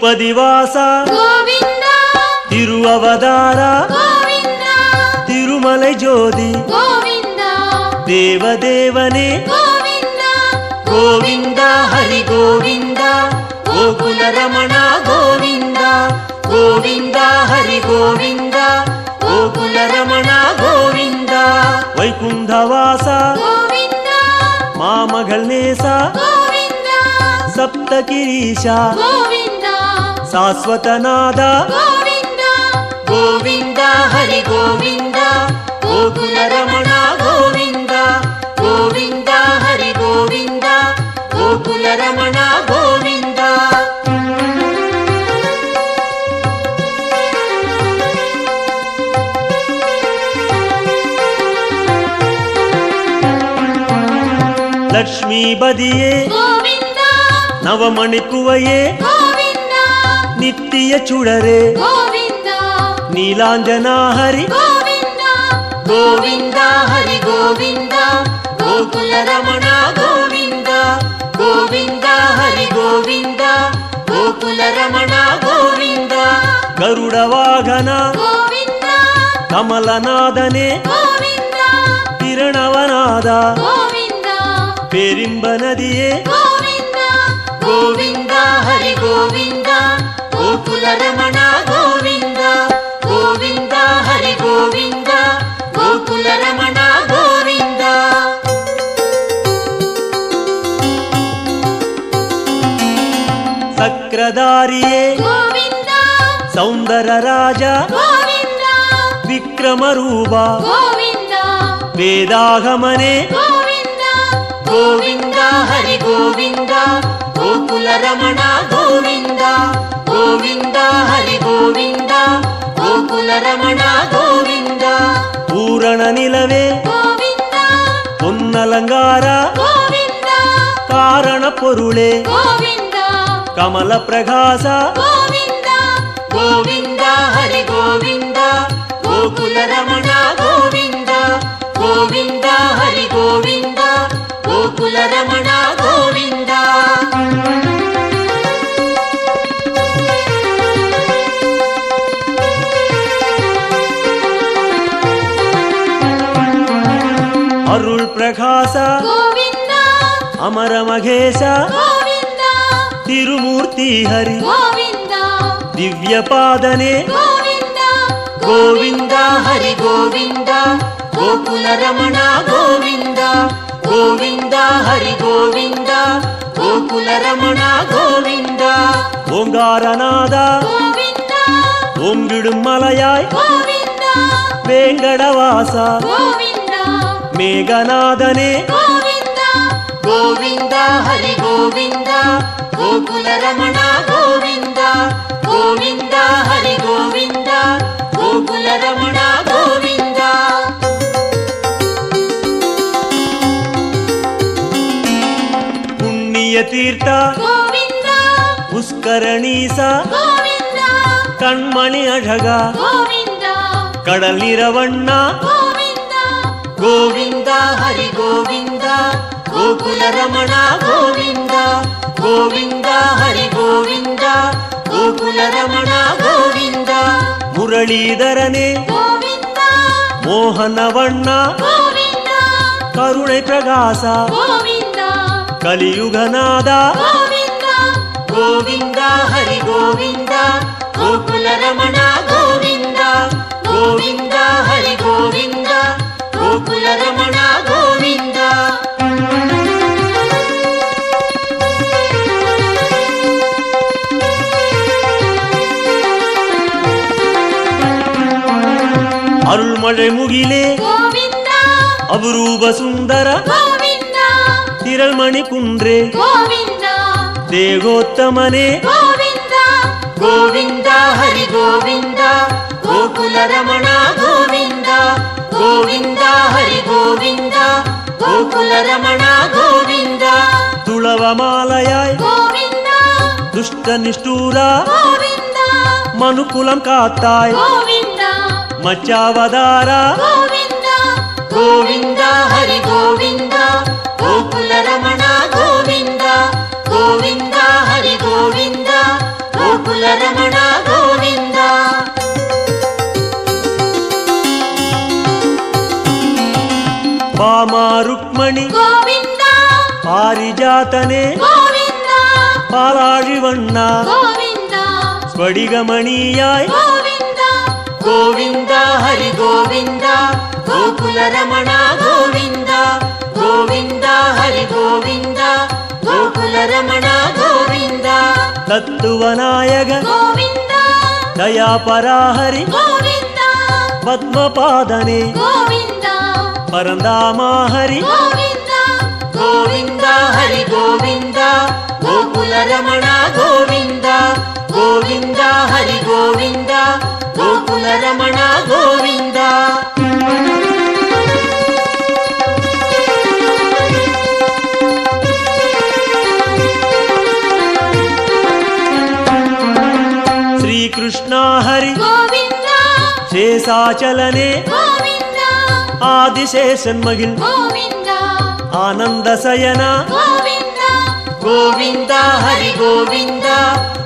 திருப்பதி வாசா கோவிந்தா திருவவதாரா கோவிந்தா திருமலை ஜோதி கோவிந்தா தேவதேவனே கோவிந்தா கோவிந்தா ஹரி கோவிந்தா கோகுல ரமணா கோவிந்தா கோவிந்தா ஹரி கோவிந்தா கோகுல ரமணா கோவிந்தா வைகுண்டவாசா கோவிந்தா மாமகள் நேசா கோவிந்தா சப்தகிரீஷா கோவிந்தா சாஸ்வதநாதா கோவிந்தா கோவிந்தா ஹரி கோவிந்தா கோகுல ரமணா கோவிந்தா கோவிந்தா ஹரி கோவிந்தா கோகுல ரமணா கோவிந்தா லக்ஷ்மிபதியே கோவிந்தா நவமணிக்குவையே கோவிந்தா நித்திய சுடரே கோவிந்தா நீலாஞ்சனா ஹரி கோவிந்தா கோவிந்தா ஹரி கோவிந்தா கோகுல ரமணா கோவிந்தா கோவிந்தா ஹரி கோவிந்தா கோகுல ரமணா கோவிந்தா கருட வாகனா கோவிந்தா கமலநாதனே கோவிந்தா பிரணவநாதா கோவிந்தா பெரிம்ப நதியே கோவிந்தா கோவிந்தா ஹரி கோவிந்தா கோகுல ரமணா கோவிந்தா கோவிந்தா ஹரி கோவிந்தா கோகுல ரமணா கோவிந்தா சக்கரதாரியே கோவிந்தா சௌந்தர ராஜா கோவிந்தா விக்ரமரூபா கோவிந்தா வேதாகமனே கோவிந்தா கோவிந்தா ஹரி கோவிந்தா கோகுல ரமணா கோவிந்தா கோவிந்தா ஹரி கோவிந்தா கோகுல ரமணா கோவிந்தா பூரண நிலவே கோவிந்தா பொன்னலங்காரா கோவிந்தா காரண பொருளே கோவிந்தா கமல பிரகாசா கோவிந்தா கோவிந்தா ஹரி கோவிந்தா கோகுல ரமணா கோவிந்தா கோவிந்தா ஹரி கோவிந்தா கோகுல ரமணா கோவிந்தா அருள் பிரகாசா கோவிந்தா அமர மகேசா கோவிந்தா திருமூர்த்தி ஹரி கோவிந்தா திவ்ய பாதனே கோவிந்தா கோவிந்தா ஹரி கோவிந்தா கோகுல ரமணா கோவிந்தா கோவிந்தா ஹரி கோவிந்தா கோகுல ரமணா கோவிந்தா ஓங்காரநாதா கோவிந்தா ஓங்கிடும் மலையாய் கோவிந்தா வேங்கடவாசா கோவிந்தா மேகநாதனே கோவிந்தா கோவிந்தா ஹரி கோவிந்தா கோகுல ரமணா கோவிந்தா கோவிந்தா ஹரி கோவிந்தா கோகுல ரமணா கோவிந்தா புண்ணிய தீர்த்தா கோவிந்தா புஷ்கரணீசா கோவிந்தா கண்மணி அழகா கோவிந்தா கடல் நிறவண்ணா கோவிந்தா கோவிந்தா ஹரி கோவிந்தா கோகுல ரமணா கோவிந்தா கோவிந்தா ஹரி கோவிந்தா கோகுல ரமணா கோவிந்தா முரளீதரனே கோவிந்தா மோகனவண்ணா கோவிந்தா கருணை பிரகாசா கோவிந்தா கலியுகநாதா கோவிந்தா கோவிந்தா ஹரி கோவிந்தா கோகுல ரமணா கோவிந்தா கோவிந்தா ஹரி கோவிந்தா கோகுல ரமணா கோவிந்தா அருள்மழை முகிலே கோவிந்தா அபரூப சுந்தர கோவிந்தா திரள்மணி குன்றே கோவிந்தா தேகோத்தமனே கோவிந்தா கோவிந்தா ஹரி கோவிந்தா கோகுல ரமணா கோவிந்தா கோவிந்தா ஹரி கோவிந்தா கோகுல ரமணா கோவிந்தா துளவமாலையாய் கோவிந்தா துஷ்ட நிஷ்டூரா கோவிந்தா மனுக்குலம் காத்தாய் கோவிந்தா மச்சாவதாரா கோவிந்தா கோவிந்தா ஹரி கோவிந்தா கோகுல ரமணா கோவிந்தா கோவிந்தா ஹரி கோவிந்தா கோகுல ಗೋಕುಲ ರಮಣ ಗೋವಿಂದ ಬಾಮ ರುಕ್ಮಣಿ ಗೋವಿಂದ ಪಾರಿಜಾತನೆ ಗೋವಿಂದ ಪಾಲಾழிವಣ್ಣ ಗೋವಿಂದ ಸ್ಫಟಿಕಮಣಿಯಾಯ್ ಗೋವಿಂದ ಗೋವಿಂದ ಹರಿ ಗೋವಿಂದ ಗೋಕುಲ ರಮಣ ಗೋವಿಂದ ಗೋವಿಂದ ಹರಿ ಗೋವಿಂದ ಗೋಕುಲ ರಮಣ ಗೋವಿಂದ ತತ್ವನಾಯಕ ಗೋವಿಂದ ದಯಾಪರಾಹರಿ ಗೋವಿಂದ ಪದ್ಮಪಾದನೆ ಗೋವಿಂದ ಪರಂದಾಮ ಹರಿ ಗೋವಿಂದ ಗೋವಿಂದ ಹರಿ ಗೋವಿಂದ ಗೋಕುಲ ರಮಣ ಗೋವಿಂದ ಗೋವಿಂದ ಹರಿ ಗೋವಿಂದ ಗೋಕುಲ ರಮಣ ಗೋವಿಂದ ಶ್ರೀಕೃಷ್ಣ ಹರಿ ಗೋವಿಂದ ಶೇಷಾಚಲನೆ ಗೋವಿಂದ ಆದಿಶೇಷನ್ಮಗಿಲ್ ಗೋವಿಂದ ಆನಂದ ಸಯನ ಗೋವಿಂದ ಗೋವಿಂದ ಹರಿ ಗೋವಿಂದ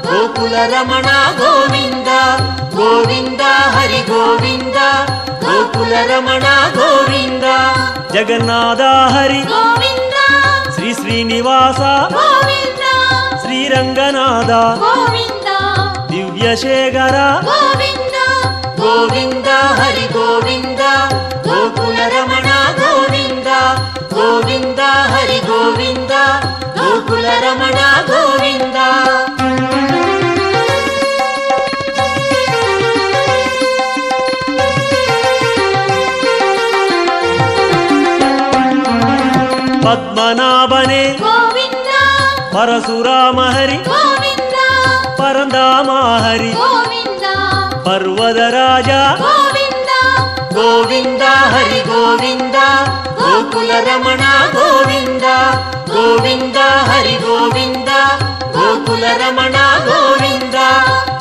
ಗೋಕುಲ ರಮಣ ಗೋವಿಂದ ಗೋವಿಂದ ಹರಿ ಗೋವಿಂದ ಗೋಕುಲ ರಮಣ ಗೋವಿಂದ ಜಗನ್ನಾಥ ಹರಿ ಗೋವಿಂದ ಶ್ರೀ ಶ್ರೀನಿವಾಸ ಗೋವಿಂದ ಶ್ರೀರಂಗನಾಥ ಗೋವಿಂದ ದಿವ್ಯಶೇಖರ ಗೋವಿಂದ ಗೋವಿಂದ ಹರಿ ಗೋವಿಂದ ಗೋಕುಲ ರಮಣ ಗೋವಿಂದ ಗೋವಿಂದ ಹರಿ ಗೋವಿಂದ ಗೋಕುಲ ರಮಣ ಗೋವಿಂದ ಪದ್ಮನಾಭನೆ ಗೋವಿಂದ ಪರಶುರಾಮ ಹರಿ ಗೋವಿಂದ ಪರಂದಾಮ ಹರಿ ಗೋವಿಂದ ಪರ್ವತ ರಾಜ ಗೋವಿಂದ ಗೋವಿಂದ ಹರಿ ಗೋವಿಂದ ಗೋಕುಲ ರಮಣ ಗೋವಿಂದ ಗೋವಿಂದ ಹರಿ ಗೋವಿಂದ ಗೋಕುಲ ರಮಣ ಗೋವಿಂದ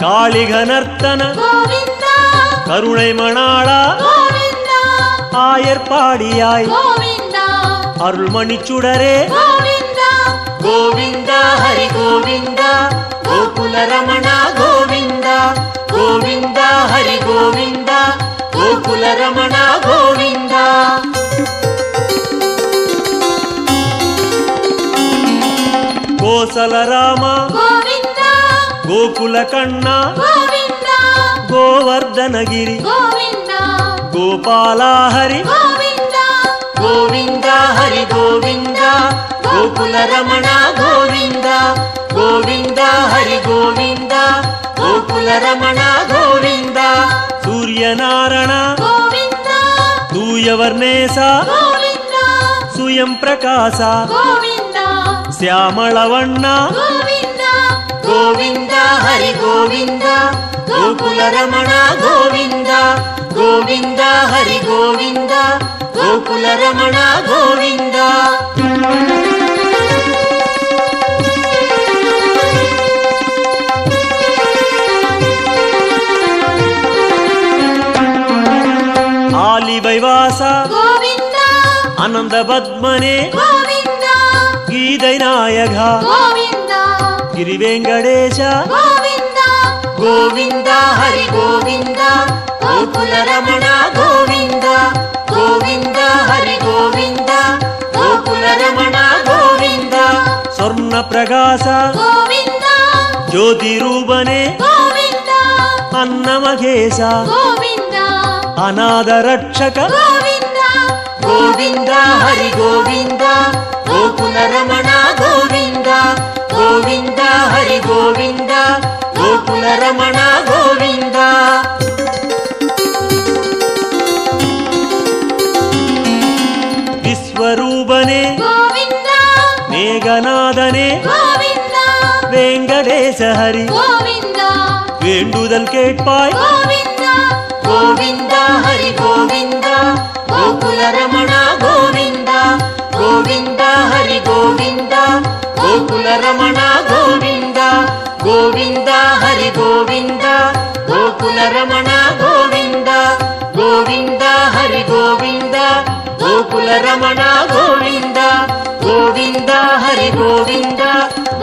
ಕಾಳಿಗನರ್ತನ ಗೋವಿಂದ கருணை மணாளா ಗೋವಿಂದ ஆயர்பாடியாய் ಗೋವಿಂದ அருள்மணிச்சுடரே ಗೋವಿಂದ கோவிந்த ஹரி கோவிந்த கோகுல ரமண கோவிந்த கோவிந்த ஹரி கோவிந்த கோகுல ரமண கோவிந்த கோசல ராம ಗೋವಿಂದ கோகுல கண்ணா ಗೋವಿಂದ கோவர்தனகிரி ಗೋವಿಂದ கோபால ஹரி ಗೋವಿಂದ கோவிந்த ஹரி கோவிந்த கோகுல ரமண கோவிந்த கோவிந்த ஹரி கோவிந்த கோகுல ரமண கோவிந்த சூரியநாராயண ಗೋವಿಂದ தூயவர்ணேச ಗೋವಿಂದ சுயம் பிரகாச ಗೋವಿಂದ ಶ್ಯಾಮಳವಣ್ಣ ಗೋವಿಂದ கோவிந்த ஹரி கோவிந்த கோகுல ரமண கோவிந்த கோவிந்த ஹரி கோவிந்த கோகுல ரமண கோவிந்த ஆலிவைவாச ಗೋವಿಂದ அனந்த பத்மனே ಗೋವಿಂದ கீதை நாயக ಗೋವಿಂದ ಗಿರಿವೆಂಕಟೇಶ ಗೋವಿಂದ கோவிந்த ஹரி கோவிந்த கோகுல ரமண கோவிந்த கோவிந்த ஹரி கோவிந்த கோகுல ரமண கோவிந்த சொர்ண பிரகாச ಗೋವಿಂದ ஜோதி ரூபனே ಗೋವಿಂದ ಅನ್ನಮகೇಶ ಗೋವಿಂದ ಅನಾಥ ರಕ್ಷಕ ಗೋವಿಂದ ಗೋವಿಂದ ಹರಿ ಗೋವಿಂದ ಗೋಕುಲ ರಮಣ ಗೋವಿಂದ ಗೋವಿಂದ ಹರಿ ಗೋವಿಂದ ಗೋಕುಲ ರಮಣ ಗೋವಿಂದ ವಿಶ್ವರೂಪನೇ ಗೋವಿಂದ மேகநாதனே ಗೋವಿಂದ வெங்கடேச ஹரி ಗೋವಿಂದ வேண்டுதல் கேட்பாய் ಗೋವಿಂದ கோவிந்த ஹரி கோவிந்த கோகுல ரமண கோவிந்த கோவிந்த ஹரி கோவிந்த கோகுல ரமண கோவிந்த கோவிந்த ஹரி கோவிந்த கோகுல ரமண கோவிந்த கோவிந்த ஹரி கோவிந்த கோகுல ரமண கோவிந்த கோவிந்த ஹரி கோவிந்த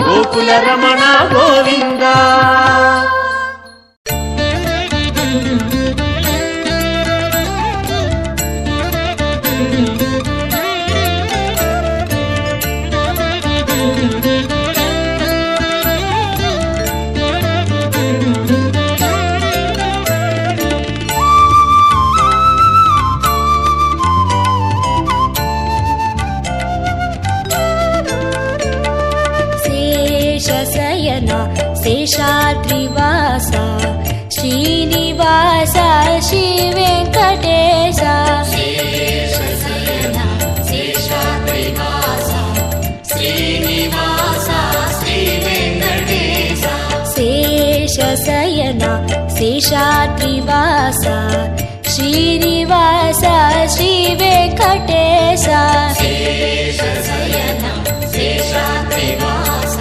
கோகுல ரமண கோவிந்த ಶಯನ ಶೇಷಾದ್ರಿವಾಸ ಶ್ರೀನಿವಾಸ ಶ್ರೀ ವೆಂಕಟೇಶ ಶೇಷಶಯನ ಶೇಷಾದ್ರಿವಾಸ ಶ್ರೀನಿವಾಸ ಶ್ರೀ ವೆಂಕಟೇಶ ಶೇಷಶಯನ ಶೇಷಾದ್ರಿವಾಸ ಶ್ರೀನಿವಾಸ ಶ್ರೀ ವೆಂಕಟೇಶ ಶೇಷಶಯನ ಶೇಷಾದ್ರಿವಾಸ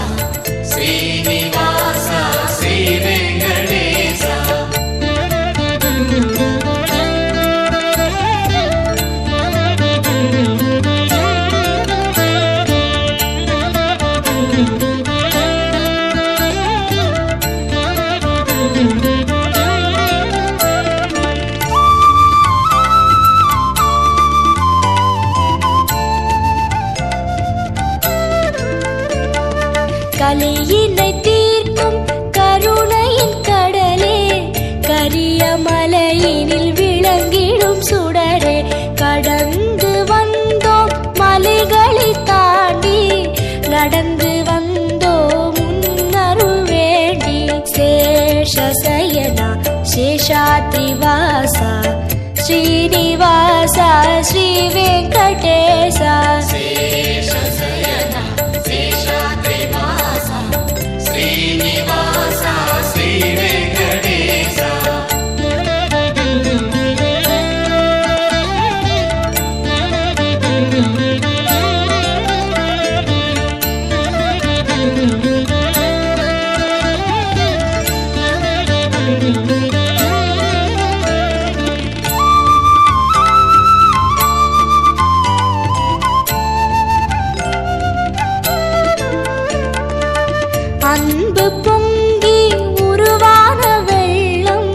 ಶ್ರೀನಿವಾಸ ಶ್ರೀ ವೆಂಕಟೇಶ கலியினை தீர்க்கும் கருணையின் கடலே கரிய மலையினில் விளங்கிடும் சுடரே கடந்து வந்தோம் மலைகளை தாண்டி நடந்து வந்தோம் முன்னருள் வேண்டி சேஷசயனா சேஷாத்ரிவாசா ஸ்ரீனிவாசா ஸ்ரீ வெங்கடேசா ಶೇಷಶಯನ ಶೇಷಾದ್ರಿವಾಸ ಶ್ರೀನಿವಾಸ ಶ್ರೀ ವೆಂಕಟೇಶ அன்பு பொங்கி உருவான வெள்ளம்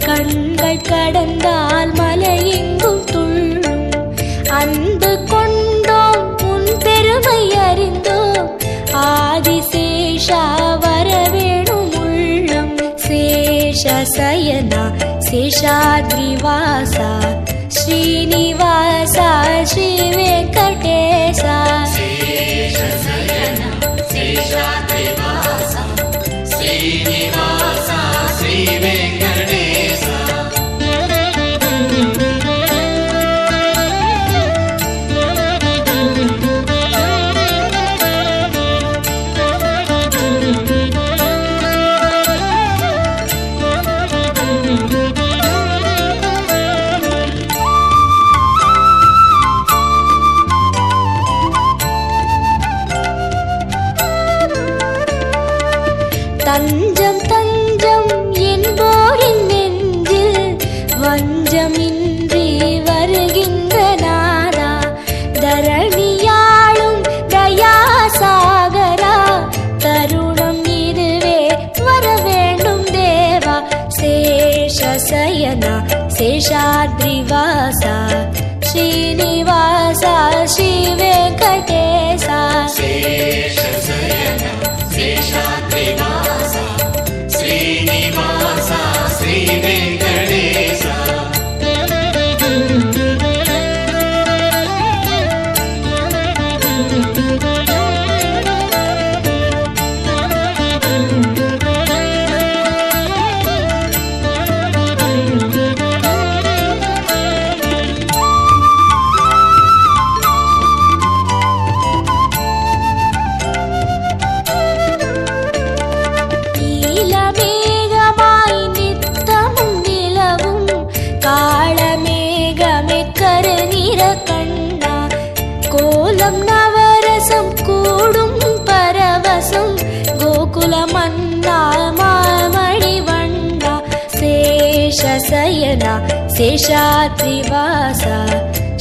கண்கள் கடந்தால் மலையெங்கும் துள்ளும் அன்பு கொண்டோம் உன் பெருமை அறிந்தோம் ஆதிசேஷா வரவேணும் உள்ளம் சேஷசயனா சேஷாத்ரிவாசா ஸ்ரீனிவாசா ஸ்ரீ வெங்கடேசா ಶೇಷಶಯನ ಶೇಷಾದ್ರಿವಾಸ ಶ್ರೀನಿವಾಸ ಶ್ರೀ ವೆಂಕಟೇಶ தஞ்சம் தஞ்சம் என்போரின் நெஞ்சில் வஞ்சமின்றி வருகின்ற நாதா தரணியாளும் தயாசாகரா தருணம் இதுவே வர வேண்டும் தேவா சேஷசயனா சேஷாத்ரிவாசா ஸ்ரீனிவாசா ஸ்ரீ வெங்கடேசா ಶೇಷಶಯನ ಶೇಷಾದ್ರಿವಾಸ ಶ್ರೀನಿವಾಸ ಶ್ರೀ ವೆಂಕಟೇಶ நீலமேகமாய் நித்தமும் நிலவும் காளமேகமே கருநிற கண்ணா கோலம் நவரசம் கூடும் பரவசம் கோகுல மன்னா மாமணி வண்ணா சேஷசயனா சேஷாத்ரிவாசா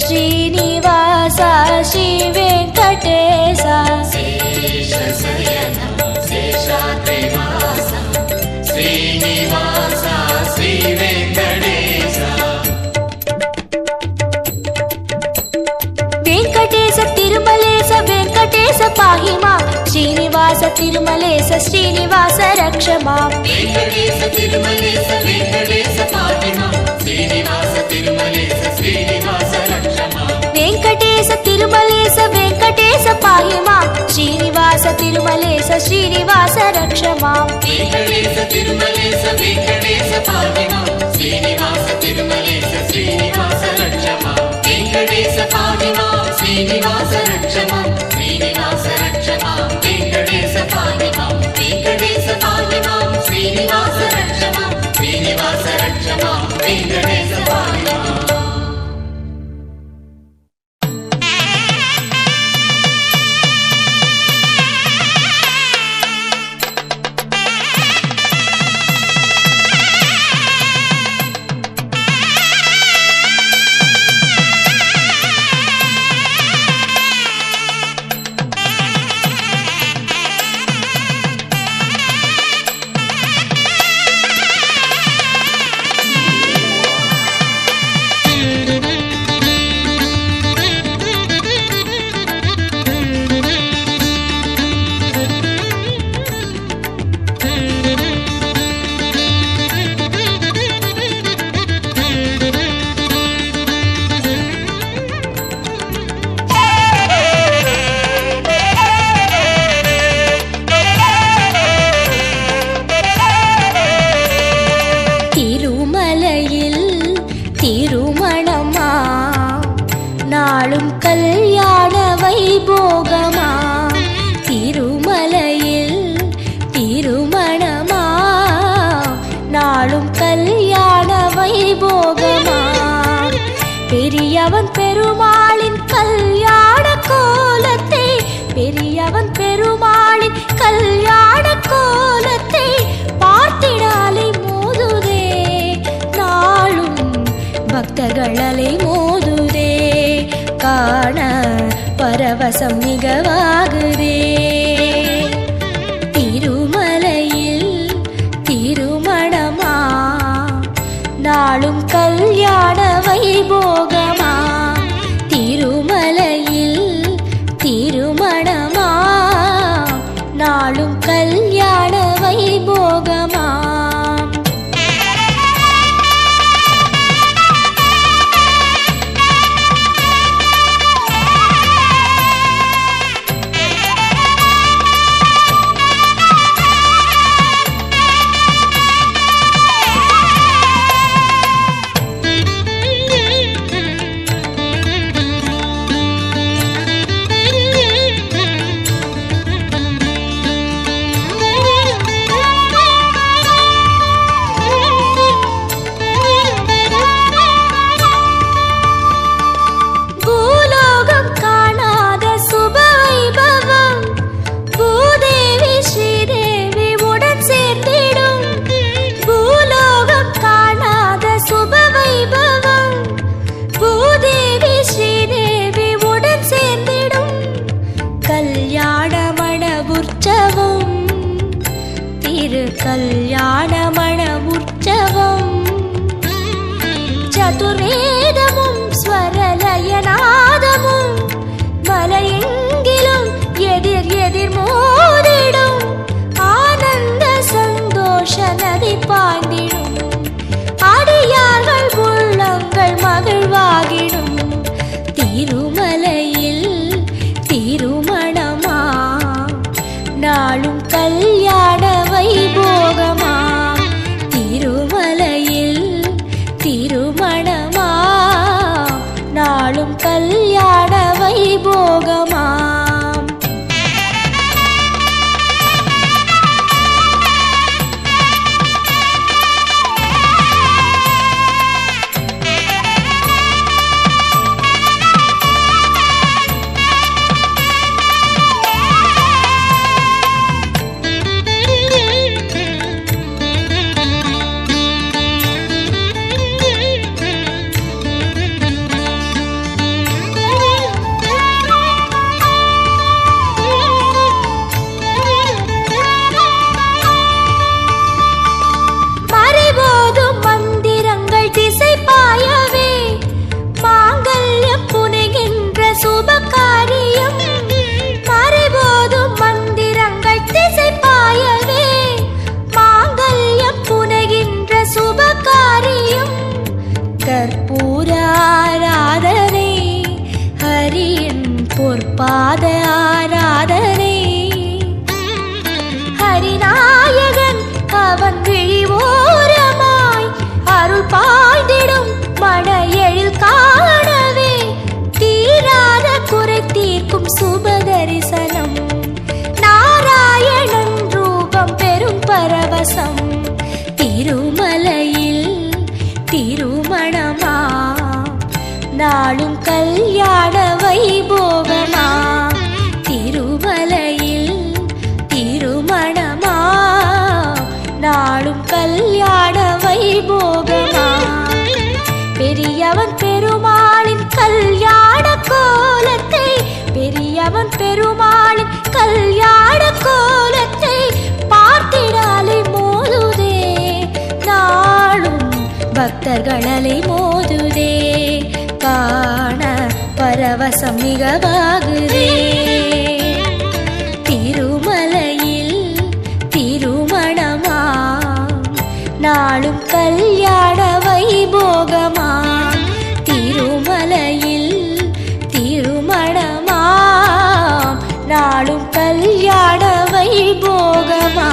ஸ்ரீனிவாசா ஸ்ரீ வெங்கடேசா ಶೇಷಶಯನ ಶೇಷಾದ್ರಿವಾಸ ಶ್ರೀನಿವಾಸ ಶ್ರೀ ವೆಂಕಟೇಶ తిరుమలేశ శ్రీనివాస రక్ష మాం వెంకటేశ తిరుమలేశ వెంకటేశ పాహి మాం శ్రీనివాస తిరుమలేశ శ్రీనివాస రక్ష మాం వెంకటేశ తిరుమలేశ వెంకటేశ పాహి మాం శ్రీనివాస తిరుమలేశ శ్రీనివాస రక్ష మాం వెంకటేశ తిరుమలేశ వెంకటేశ పాహి మాం శ్రీనివాస తిరుమలేశ శ్రీనివాస రక్ష మాం వెంకటేశ పాహి మాం శ్రీనివాస రక్ష మాం శ్రీనివాస రక్ష మాం వెంకటేశ పాహి మాం వెంకటేశ పాహి మాం శ్రీనివాస రక్ష మాం శ్రీనివాస రక్ష మాం వెంకటేశ పాహి మాం நாளும் கல்யாண வைபோகமா திருமலையில் திருமணமா நாளும் கல்யாண வைபோகமா பெரியவன் பெருமாளின் கல்யாண கோலத்தை பெரியவன் பெருமாளின் கல்யாண கோலத்தை பார்த்திடாலை மோதுதே நாளும் பக்தர்கள் அலை மோதுதே காண பரவசம் மிகவாகுதே திருமலையில் திருமணமா நாளும் கல்யாண வைபோகமா திருமலையில் திருமணமா நாளும் கல்யாண வைபோகமா கல்யாணமண உற்சவம் சதுர்வேதமும் ஸ்வரலயநாதமும் மலையெங்கிலும் எதிர் எதிர் மோதிடும் ஆனந்த சந்தோஷ நதி பாய்ந்திடும் அடியார்கள் உள்ளங்கள் மகிழ்வாகிடும் திருமலையில் திருமணமா நாளும் கல்யாண வைபோகமா திருமலையில் திருமணமா நாளும் கல்யாண வைபோகமா நாளும் கல்யாண வைபோகமா திருமலையில் திருமணமா நாளும் கல்யாண வைபோகமா பெரியவன் பெருமாளின் கல்யாண கோலத்தை பெரியவன் பெருமாளின் கல்யாண கோலத்தை பார்த்திடாலை மோதுதே நாளும் பக்தர்களலை மோதுதே காண பரவசம் மிகவாகுதே திருமலையில் திருமணமா நாளும் கல்யாண வைபோகமா திருமலையில் திருமணமா நாளும் கல்யாண வைபோகமா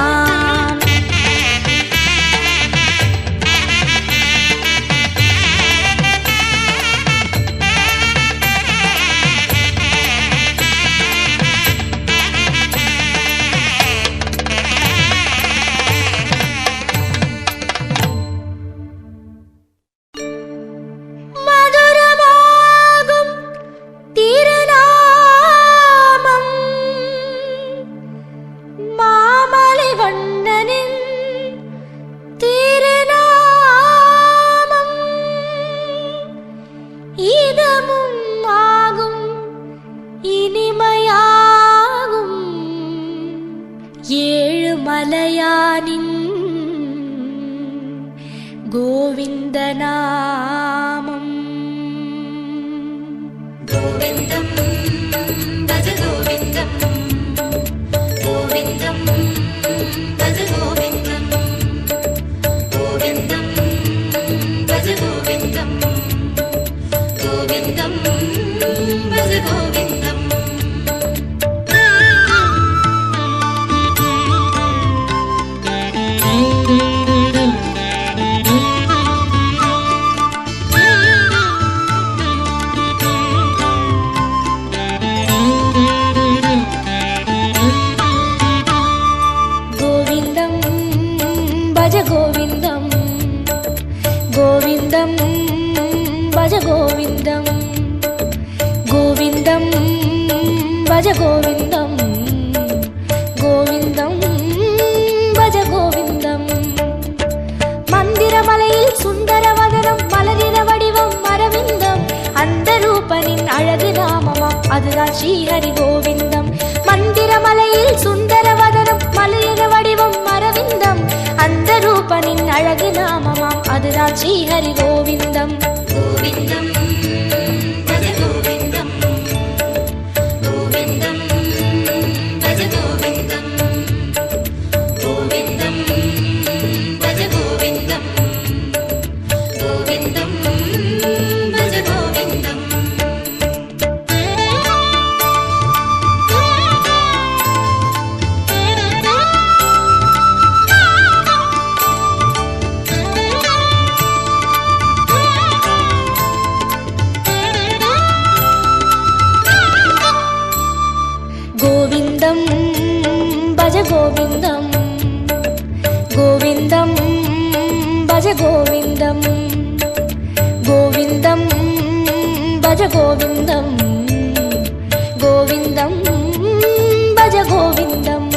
மலையானின் கோவிந்த நாமம் கோவிந்தம் பஜ கோவிந்தம் கோவிந்தம் பஜ கோவிந்தம் கோவிந்தம் பஜ கோவிந்தம் கோவிந்தம் பஜ கோவிந்தம் கோவிந்தம் கோவிந்தம் பஜ கோவிந்தம் கோவிந்தம் பஜ கோவிந்தம் கோவிந்தம் பஜ கோவிந்தம் மந்திரமலையில் சுந்தரவதனம் மலரின வடிவம் மரவிந்தம் அந்த ரூபனின் அழகு நாமமாம் அதுதான் ஸ்ரீஹரி கோவிந்தம் மந்திரமலையில் சுந்தரவதனம் மலரின வடிவம் மரவிந்தம் அந்த ரூபனின் அழகு நாமமாம் அதுதான் ஸ்ரீஹரி கோவிந்தம் கோவிந்தம் பஜ கோவிந்தம் கோவிந்தம் பஜ கோவிந்தம் கோவிந்தம் பஜ கோவிந்தம் கோவிந்தம் பஜ கோவிந்தம் கோவிந்தம் பஜ கோவிந்தம் கோவிந்தம் பஜ கோவிந்தம் கோவிந்தம் பஜ கோவிந்தம் கோவிந்தம் பஜ கோவிந்தம்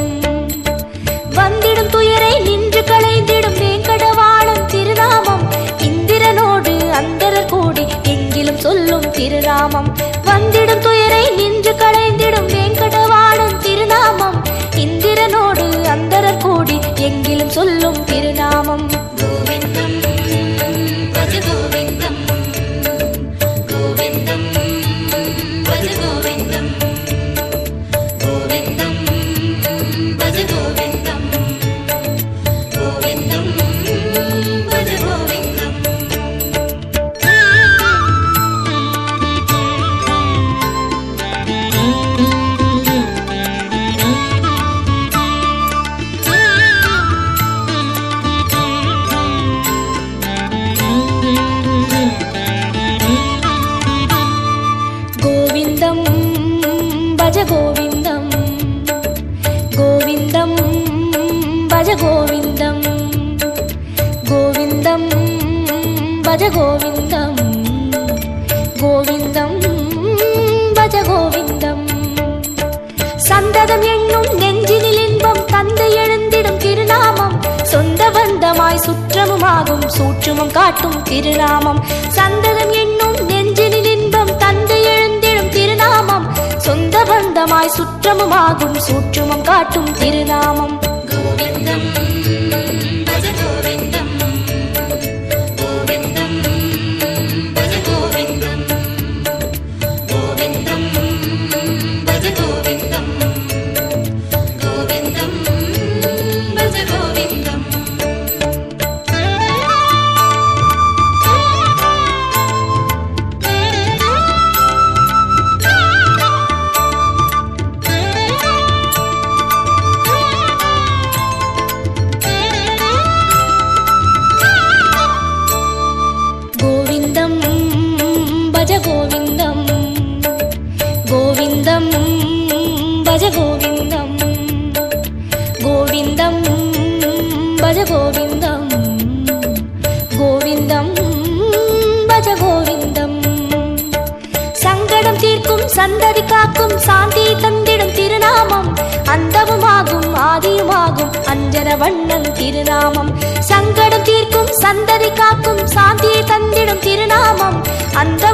வந்திடும் துயரை நின்று களைந்திடும் வேங்கடவாணன் திருநாமம் இந்திரனோடு அந்தரர் கூடி எங்கிலும் சொல்லும் திருநாமம் வந்திடும் துயரை நின்று களைந்திடும் வேங்கடவாணன் திருநாமம் இந்திரனோடு அந்தரர் கூடி எங்கிலும் சொல்லும் திருநாமம் கோவிந்தம் பஜ கோவிந்தம் கோவிந்தம் பஜ கோவிந்தம் கோவிந்தம் பஜ கோவிந்தம் கோவிந்தம் பஜ கோவிந்தம் கோவிந்தம் பஜ கோவிந்தம் கோவிந்தம் பஜ கோவிந்தம் கோவிந்தம் பஜ கோவிந்தம் கோவிந்தம் பஜ கோவிந்தம். சந்ததம் என்னும் நெஞ்சினில் இன்பம் தந்து எழுந்திடும் திருநாமம், சொந்த பந்தமாய் சுற்றமுமாகும் சூற்றுமம் காட்டும் திருநாமம். சந்ததம் என்னும் நெஞ்சினில் இன்பம் தந்து எழுந்திடும் திருநாமம், சொந்த பந்தமாய் சுற்றமுமாகும் சூற்றுமம் காட்டும் திருநாமம். கோவிந்தம் பஜ கோவிந்தம், கோவிந்தம் பஜ கோவிந்தம், கோவிந்தம் பஜ கோவிந்தம், கோவிந்தம் பஜ கோவிந்தம். கோவிந்தம் பஜ கோவிந்தம், கோவிந்தம் பஜ கோவிந்தம், கோவிந்தம் பஜ கோவிந்தம், கோவிந்தம் பஜ கோவிந்தம். சங்கடம் தீர்க்கும் சந்ததி காக்கும் சாந்தி தந்திடும் திருநாமம், அந்தமுமாகும் ஆதியுமாகும் அஞ்சன வண்ணன் திருநாமம். சங்கடம் தீர்க்கும் சந்ததி காக்கும் சாந்தியை தந்திடும் திருநாமம், அந்த